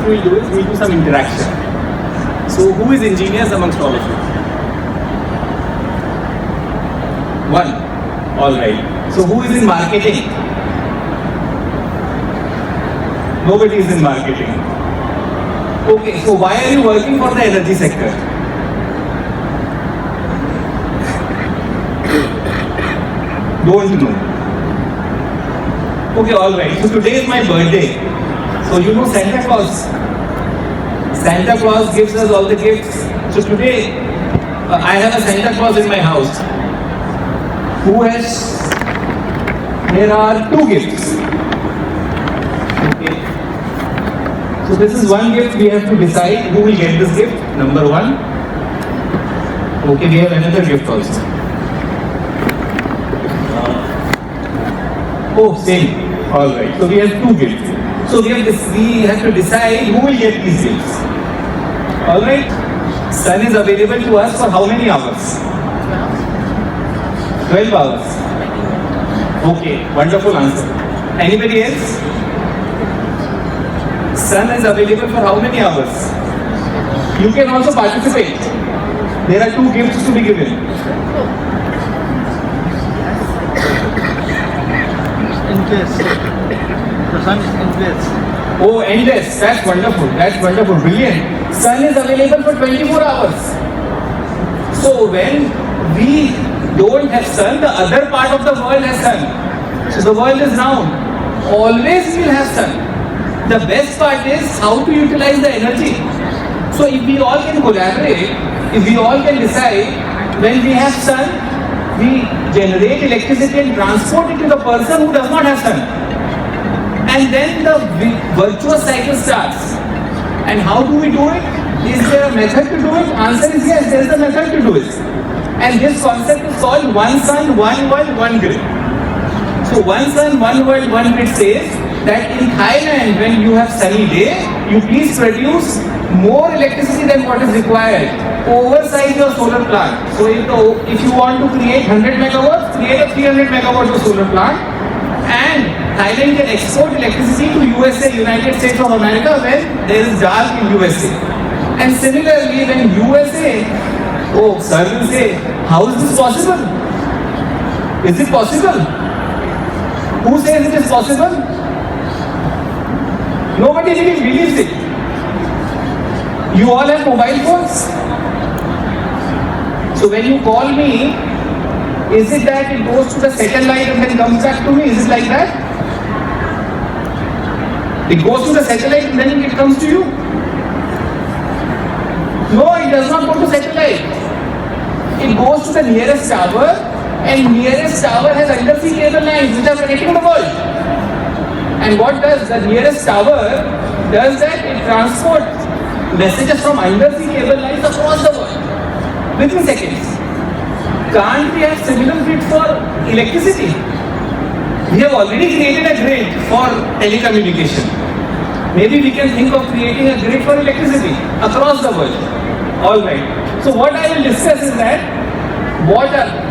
what we'll do is we'll do some interaction. So who is engineers amongst all of you? One. All right. So who is in marketing? Nobody is in marketing. Okay, so why are you working for the energy sector? Don't know. Okay, all right. So today is my birthday. So you know Santa Claus. Santa Claus gives us all the gifts. So today I have a Santa Claus in my house. Who has? There are 2 gifts. Okay. So this is one gift. We have to decide who will get this gift. Number 1. Okay, we have another gift also. Oh, same. All right. So we have 2 gifts. So we have to decide who will get these gifts. All right. Sun is available to us for how many hours? 12 hours. Okay. Wonderful answer. Anybody else? Sun is available for how many hours? You can also participate. There are 2 gifts to be given. Endless. The sun is endless. Oh, endless. That's wonderful. That's wonderful. Brilliant. Sun is available for 24 hours. So when we don't have sun, the other part of the world has sun. So the world is round. Always we will have sun. The best part is how to utilize the energy. So if we all can collaborate, if we all can decide, when we have sun, we generate electricity and transport it to the person who does not have sun. And then the virtuous cycle starts. And how do we do it? Is there a method to do it? Answer is yes, there is a method to do it. And this concept is called one sun, one world, one grid. So one sun, one world, one grid says that in Thailand, when you have sunny day, you please produce more electricity than what is required. Oversize your solar plant. So if you want to create 100 megawatts, create a 300 megawatts of solar plant, and Thailand can export electricity to USA, United States of America, when there is dark in USA. And similarly, when USA, sir will say, how is this possible? Is it possible? Who says it is possible? Nobody really believes it. You all have mobile phones. So when you call me, is it that it goes to the satellite and then comes back to me? Is it like that? It goes to the satellite and then it comes to you? No, it does not go to satellite. It goes to the nearest tower, and nearest tower has undersea cable lines which are connecting the world. And what does the nearest tower does that? It transports messages from undersea cable lines across the world within seconds. Can't we have similar grid for electricity? We have already created a grid for telecommunication. Maybe we can think of creating a grid for electricity across the world. Alright. So what I will discuss is that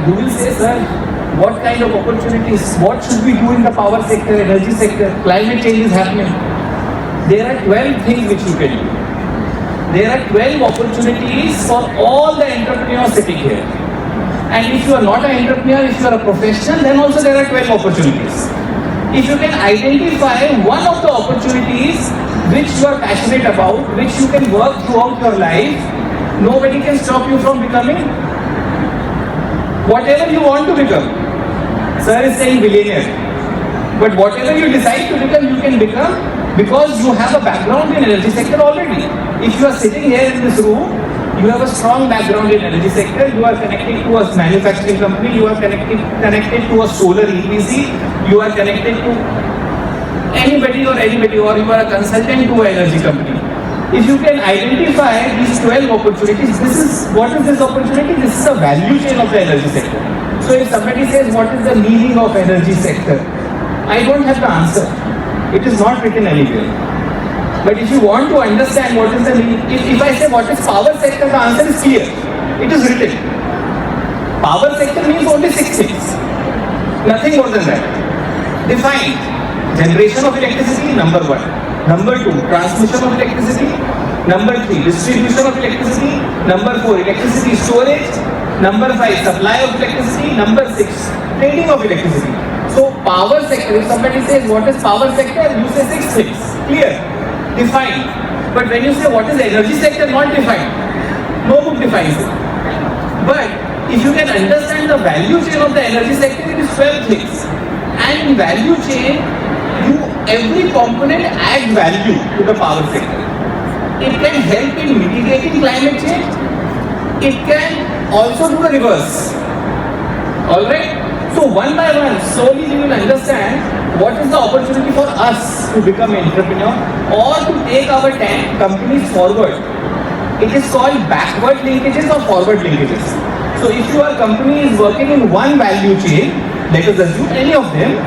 you will say, sir, what kind of opportunities, what should we do in the power sector, energy sector? Climate change is happening. There are 12 things which you can do. There are 12 opportunities for all the entrepreneurs sitting here. And if you are not an entrepreneur, if you are a professional, then also there are 12 opportunities. If you can identify one of the opportunities which you are passionate about, which you can work throughout your life, nobody can stop you from becoming whatever you want to become. Sir is saying billionaire. But whatever you decide to become, you can become because you have a background in energy sector already. If you are sitting here in this room, you have a strong background in energy sector, you are connected to a manufacturing company, you are connected to a solar EPC, you are connected to anybody, or you are a consultant to an energy company. If you can identify these 12 opportunities, what is this opportunity? This is a value chain of the energy sector. So if somebody says, what is the meaning of energy sector? I don't have the answer. It is not written anywhere. But if you want to understand what is the meaning, if I say what is power sector, the answer is clear. It is written. Power sector means only 6 things. Nothing more than that. Defined. Generation of electricity, number 1. Number 2, transmission of electricity. Number 3, distribution of electricity. Number 4, electricity storage. Number 5, supply of electricity. Number 6, trading of electricity. So power sector, if somebody says what is power sector, you say 6 things. Clear, defined. But when you say what is energy sector, not defined. No book defines it. But if you can understand the value chain of the energy sector, it is 12 things. And in value chain, every component adds value to the power sector. It can help in mitigating climate change. It can also do the reverse. Alright? So one by one, slowly we will understand what is the opportunity for us to become an entrepreneur or to take our companies forward. It is called backward linkages or forward linkages. So if your company is working in one value chain, let us assume any of them,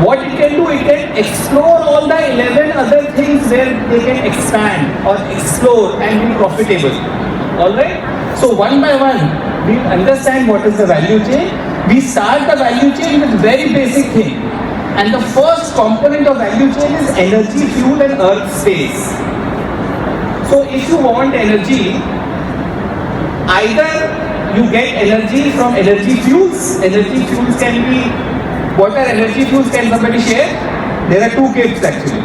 what it can do, it can explore all the 11 other things where they can expand or explore and be profitable. Alright? So one by one, we understand what is the value chain. We start the value chain with very basic thing. And the first component of value chain is energy, fuel and earth space. So if you want energy, either you get energy from energy fuels. Energy fuels can be, what are energy fuels, can somebody share? There are 2 gifts actually.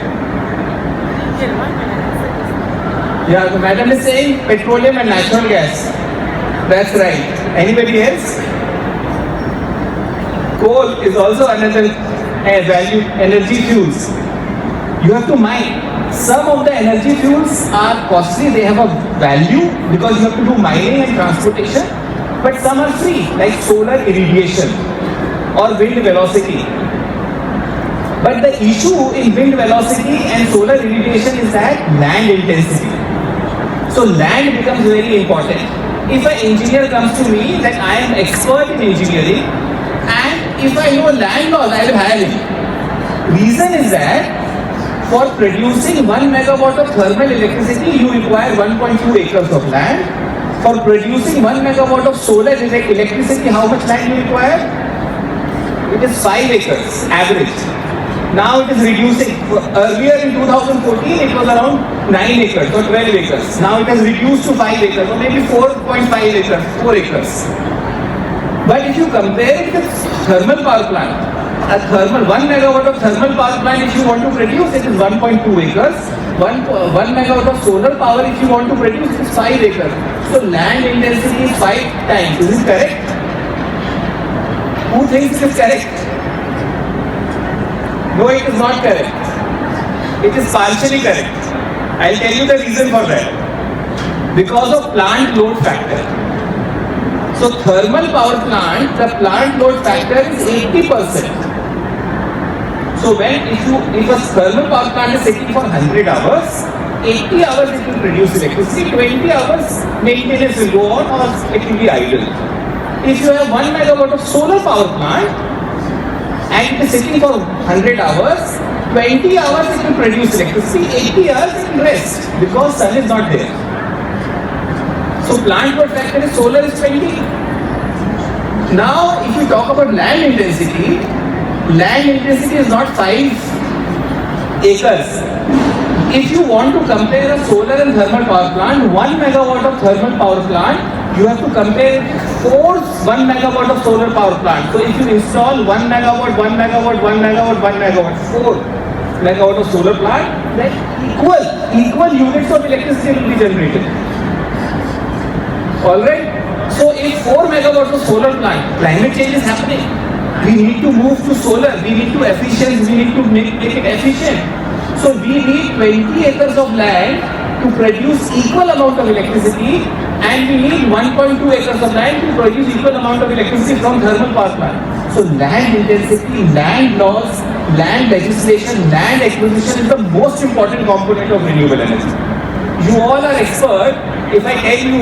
Yeah, the madam is saying petroleum and natural gas. That's right. Anybody else? Coal is also another value, energy fuels. You have to mine. Some of the energy fuels are costly, they have a value because you have to do mining and transportation, but some are free, like solar irradiation or wind velocity. But the issue in wind velocity and solar irradiation is that land intensity. So land becomes very important. If an engineer comes to me that I am expert in engineering and if I know land laws, I will hire him. Reason is that for producing 1 megawatt of thermal electricity, you require 1.2 acres of land. For producing 1 megawatt of solar electricity, how much land you require? It is 5 acres, average. Now it is reducing. Earlier in 2014, it was around 9 acres or 12 acres. Now it has reduced to 5 acres or maybe 4.5 acres, 4 acres. But if you compare it with thermal power plant, a 1 megawatt of thermal power plant, if you want to produce, it is 1.2 acres. 1 megawatt of solar power, if you want to produce, it is 5 acres. So land intensity is 5 times. Is it correct? Who thinks it is correct? No, it is not correct. It is partially correct. I'll tell you the reason for that. Because of plant load factor. So thermal power plant, the plant load factor is 80%. So if a thermal power plant is sitting for 100 hours, 80 hours it will produce electricity, 20 hours maintenance will go on or it will be idle. If you have 1 megawatt of solar power plant and it is sitting for 100 hours, 20 hours it will produce electricity, 80 hours it will rest because sun is not there. So plant load factor is solar is 20. Now if you talk about land intensity is not 5 acres. If you want to compare a solar and thermal power plant, 1 megawatt of thermal power plant, you have to compare 1 megawatt of solar power plant. So if you install 1 megawatt, 1 megawatt, 1 megawatt, 1 megawatt, 4 megawatt of solar plant, then equal units of electricity will be generated. Alright? So if 4 megawatts of solar plant, climate change is happening. We need to move to solar, we need to make it efficient. So we need 20 acres of land to produce equal amount of electricity and we need 1.2 acres of land to produce equal amount of electricity from thermal power plant. So land intensity, land laws, land legislation, land acquisition is the most important component of renewable energy. You all are expert. If I tell you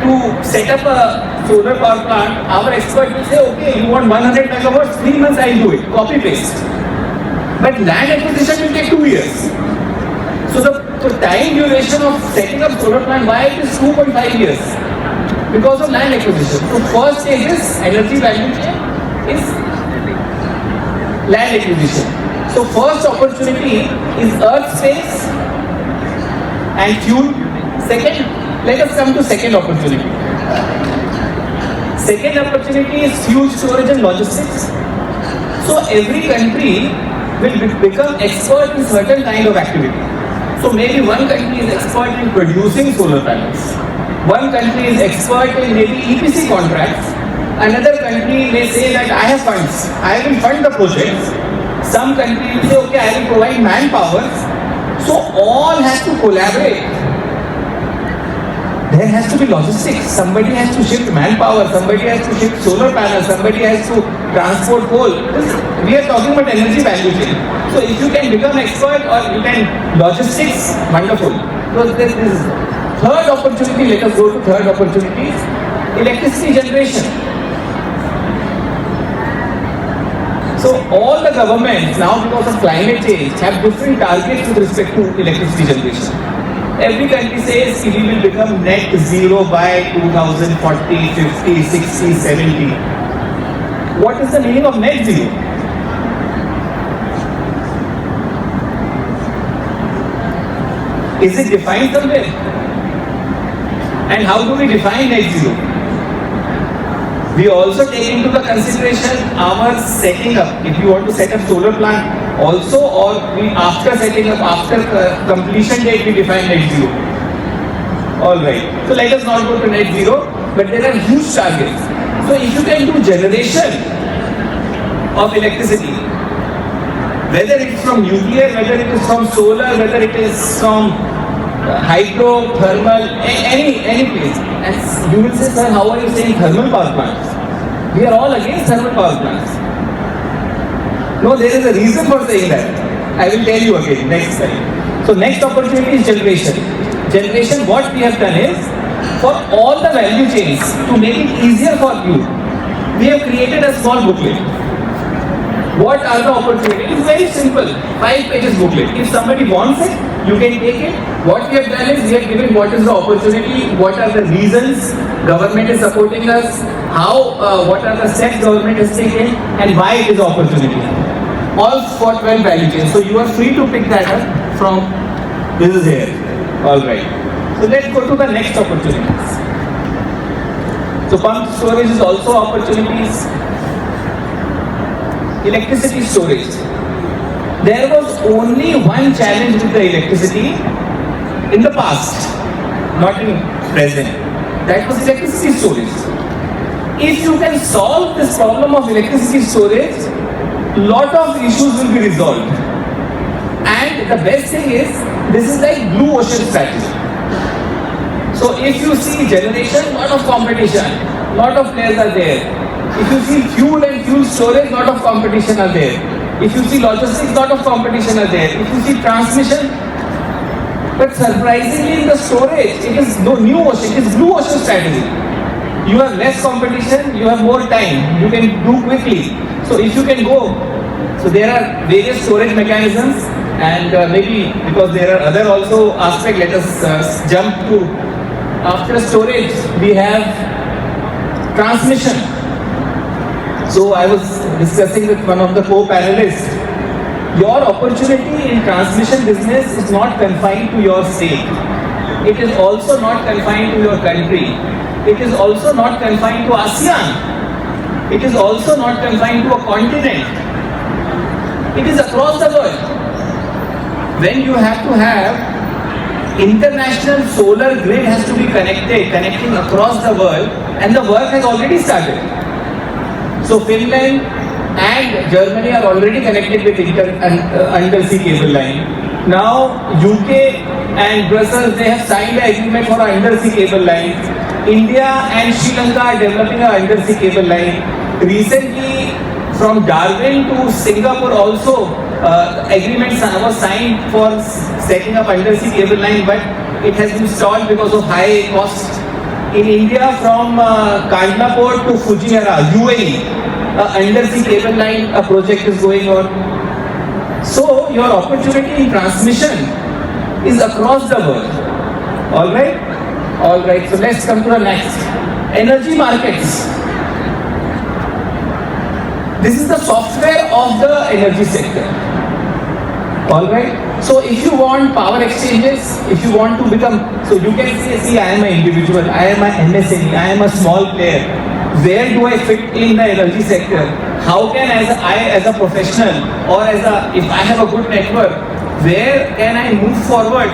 to set up a solar power plant, our expert will say, okay, you want 100 megawatts, 3 months I will do it, copy paste. But land acquisition will take 2 years. So the time duration of setting up solar plant, why it is 2.5 years? Because of land acquisition. So first stage is energy value chain is land acquisition. So first opportunity is earth space and fuel. Second, let us come to second opportunity. Second opportunity is fuel storage and logistics. So every country will become expert in certain kind of activity. So maybe one country is expert in producing solar panels. One country is expert in maybe EPC contracts. Another country may say that I have funds, I will fund the projects. Some country will say, okay, I will provide manpower. So all have to collaborate. There has to be logistics. Somebody has to shift manpower, somebody has to shift solar panels, somebody has to transport coal. We are talking about energy value chain. So if you can become expert or you can logistics, wonderful. So this is third opportunity. Let us go to third opportunity. Electricity generation. So all the governments now, because of climate change, have different targets with respect to electricity generation. Every country says we will become net zero by 2040, 50, 60, 70. What is the meaning of net zero? Is it defined somewhere? And how do we define net zero? We also take into the consideration our setting up. If you want to set up solar plant also, or we after setting up, after completion date, we define net zero. Alright. So let us not go to net zero, but there are huge targets. So if you can do generation of electricity, whether it's from nuclear, whether it is from solar, whether it is from hydro, thermal, any place. And you will say, sir, how are you saying thermal power plants? We are all against thermal power plants. No, there is a reason for saying that. I will tell you again next time. So next opportunity is generation. Generation, what we have done is, for all the value chains, to make it easier for you, we have created a small booklet. What are the opportunities? It's very simple. 5 pages booklet. If somebody wants it, you can take it. What we have done is we have given what is the opportunity, what are the reasons government is supporting us, how, what are the steps government has taken, and why it is an opportunity. All for 12 value chains. So you are free to pick that up from this is here. Alright. So let's go to the next opportunities. So pumped storage is also opportunities. Electricity storage. There was only one challenge with the electricity in the past, not in present. That was electricity storage. If you can solve this problem of electricity storage, lot of issues will be resolved. And the best thing is, this is like blue ocean strategy. So if you see generation, lot of competition, lot of players are there. If you see fuel and fuel storage, lot of competition are there. If you see logistics, lot of competition are there. If you see transmission, but surprisingly in the storage, it is no new ocean, it is blue ocean strategy. You have less competition, you have more time, you can do quickly. So if you can go, so there are various storage mechanisms, and maybe because there are other also aspects, let us jump to, after storage, we have transmission. So I was discussing with one of the co-panelists, your opportunity in transmission business is not confined to your state. It is also not confined to your country. It is also not confined to Asean. It is also not confined to a continent. It is across the world. When you have to have international solar grid has to be connecting across the world, and the work has already started. So Finland and Germany are already connected with undersea cable line. Now UK and Brussels, they have signed an agreement for an undersea cable line. India and Sri Lanka are developing an undersea cable line. Recently from Darwin to Singapore also agreement was signed for setting up undersea cable line, but it has been stalled because of high cost. In India, from Kandla Port to Fujairah, UAE, undersea cable line project is going on. So your opportunity in transmission is across the world. All right. So let's come to the next. Energy markets. This is the software of the energy sector. Alright? So if you want power exchanges, if you want to become, so you can say, see, I am an individual, I am an MSME, I am a small player. Where do I fit in the energy sector? How can I as a professional, or if I have a good network, where can I move forward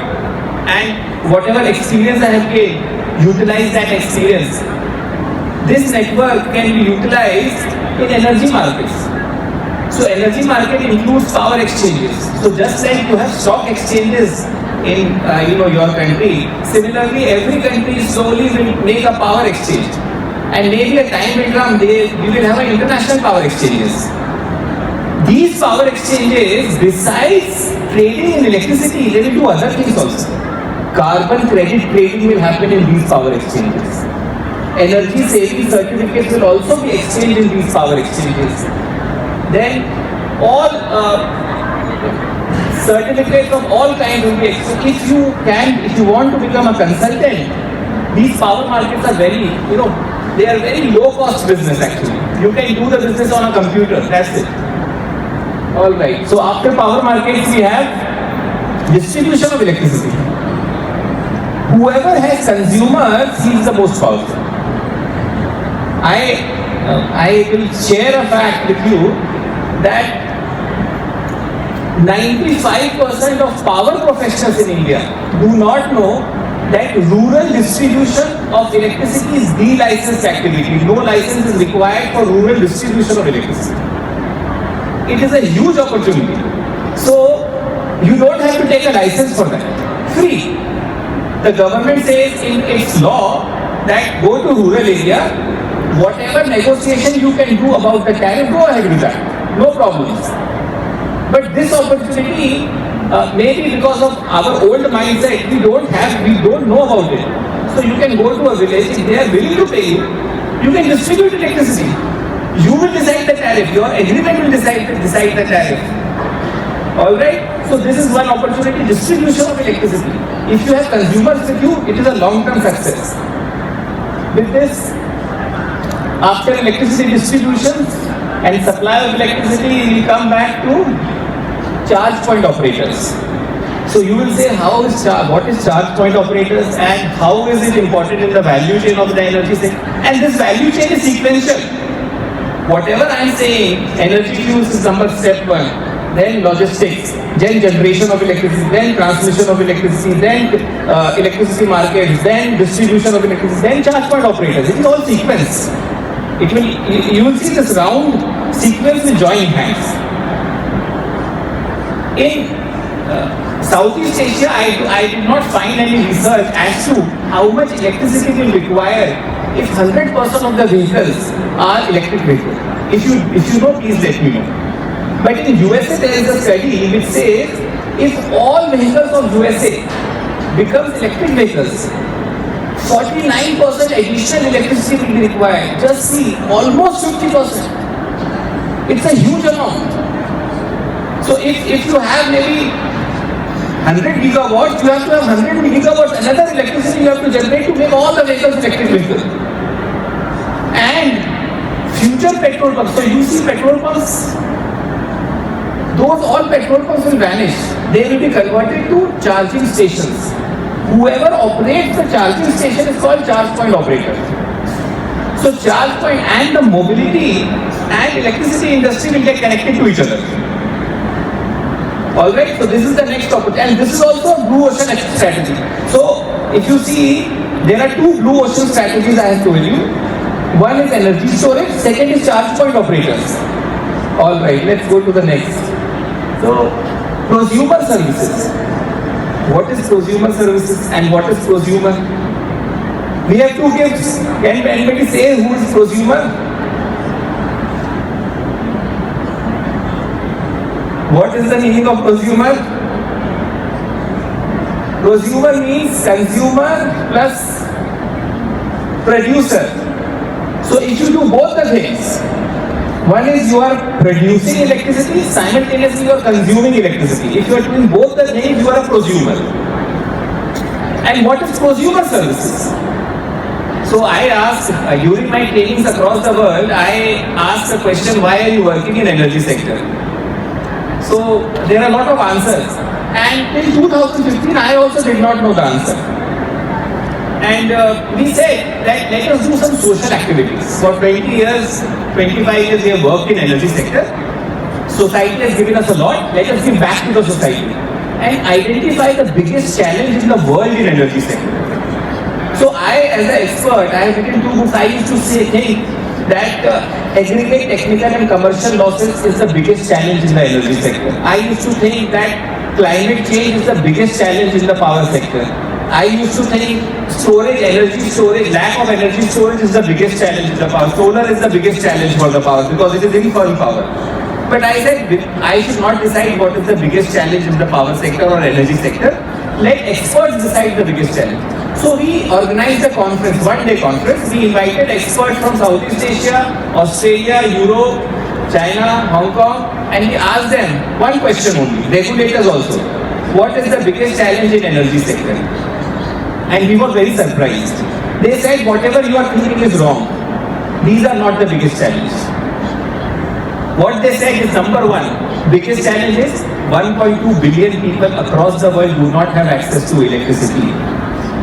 and whatever experience I have gained, utilize that experience? This network can be utilized in energy markets. So energy market includes power exchanges. So just like you have stock exchanges in your country, similarly every country slowly will make a power exchange. And maybe a time will come, we will have an international power exchanges. These power exchanges, besides trading in electricity, they will do other things also. Carbon credit trading will happen in these power exchanges. Energy saving certificates will also be exchanged in these power exchanges. Then all certificates of all kinds will be exchanged. If you want to become a consultant, these power markets are very, they are very low cost business actually. You can do the business on a computer, that's it. Alright, so after power markets we have distribution of electricity. Whoever has consumers, he is the most powerful. I will share a fact with you that 95% of power professionals in India do not know that rural distribution of electricity is the licensed activity. No license is required for rural distribution of electricity. It is a huge opportunity. So you don't have to take a license for that. Free. The government says in its law that go to rural area, whatever negotiation you can do about the tariff, go ahead with that. No problems. But this opportunity, maybe because of our old mindset, we don't know about it. So you can go to a village, if they are willing to pay you, you can distribute electricity. You will decide the tariff, your agreement will decide the tariff. Alright? So this is one opportunity, distribution of electricity. If you have consumers with you, it is a long-term success. With this, after electricity distribution and supply of electricity, we come back to charge point operators. So you will say, what is charge point operators and how is it important in the value chain of the energy sector? And this value chain is sequential. Whatever I am saying, energy use is step 1, then logistics, then generation of electricity, then transmission of electricity, then electricity markets, then distribution of electricity, then charge point operators. It is all sequence. You will see this round sequence will join hands. In Southeast Asia, I did not find any research as to how much electricity will require if 100% of the vehicles are electric vehicles. If you know, please let me know. But in USA, there is a study which says if all vehicles of USA becomes electric vehicles, 49% additional electricity will be required. Just see, almost 50%. It's a huge amount. So if you have maybe 100 gigawatts, you have to have 100 gigawatts, another electricity you have to generate to make all the vehicles electric vehicles. And future petrol pumps, so you see petrol pumps, all petrol pumps will vanish. They will be converted to charging stations. Whoever operates the charging station is called charge point operator. So charge point and the mobility and electricity industry will get connected to each other. Alright, so this is the next opportunity, and this is also a blue ocean strategy. So if you see, there are two blue ocean strategies I have told you. One is energy storage, second is charge point operators. Alright, let's go to the next. So, prosumer services. What is prosumer services and what is prosumer? We have two gifts. Can anybody say who is prosumer? What is the meaning of prosumer? Prosumer means consumer plus producer. So if you do both the things, one is you are producing electricity, simultaneously you are consuming electricity. If you are doing both the things, you are a prosumer. And what is prosumer services? So I asked, during my trainings across the world, I asked the question, why are you working in energy sector? So there are a lot of answers. And in 2015, I also did not know the answer. And we said that let us do some social activities. For 20 years, 25 years, we have worked in energy sector. Society has given us a lot. Let us give back to the society and identify the biggest challenge in the world in energy sector. So I, as an expert, I have written 2 books. I used to think that aggregate technical and commercial losses is the biggest challenge in the energy sector. I used to think that climate change is the biggest challenge in the power sector. I used to think storage, energy storage, lack of energy storage is the biggest challenge in the power. Solar is the biggest challenge for the power because it is infirm power. But I said I should not decide what is the biggest challenge in the power sector or energy sector. Let experts decide the biggest challenge. So we organized a conference, one-day conference. We invited experts from Southeast Asia, Australia, Europe, China, Hong Kong, and we asked them one question only, regulators also. What is the biggest challenge in energy sector? And we were very surprised. They said whatever you are thinking is wrong. These are not the biggest challenge. What they said is number one, biggest challenge is 1.2 billion people across the world do not have access to electricity.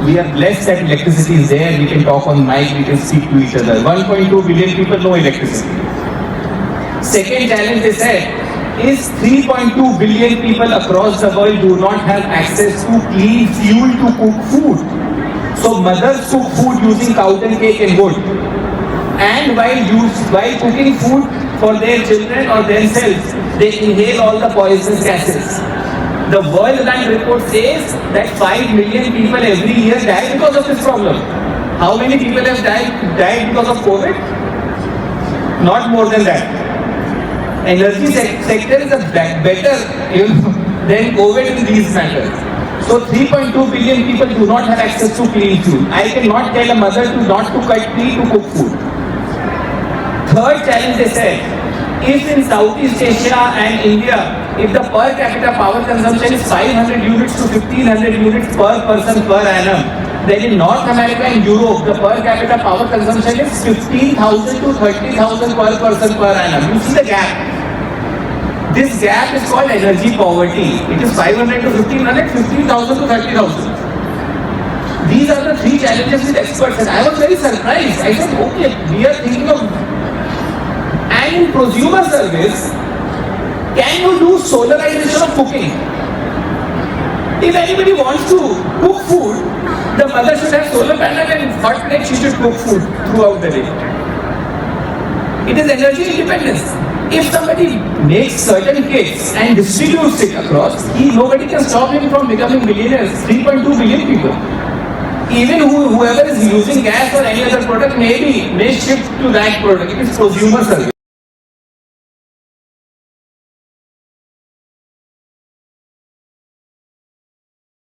We are blessed that electricity is there, we can talk on mic, we can speak to each other. 1.2 billion people no electricity. Second challenge they said is 3.2 billion people across the world do not have access to clean fuel to cook food. So mothers cook food using cotton cake and wood. And while cooking food for their children or themselves, they inhale all the poisonous gases. The World Health Report says that 5 million people every year die because of this problem. How many people have died because of COVID? Not more than that. Energy sector is better than COVID in these matters. So 3.2 billion people do not have access to clean fuel. I cannot tell a mother not to cut tree to cook food. Third challenge they said, if in Southeast Asia and India, if the per capita power consumption is 500 units to 1500 units per person per annum, then in North America and Europe, the per capita power consumption is 15,000 to 30,000 per person per annum. You see the gap. This gap is called energy poverty. It is 500 to 1500, 15,000 to 30,000. These are the 3 challenges with experts, and I was very surprised. I said, okay, we are thinking of. And in prosumer service, can you do solarization of cooking? If anybody wants to cook food, the mother should have solar panel and hot plate, she should cook food throughout the day. It is energy independence. If somebody makes certain kits and distributes it across, nobody can stop him from becoming millionaires. 3.2 billion people. Even whoever is using gas or any other product may shift to that product. It is prosumer service.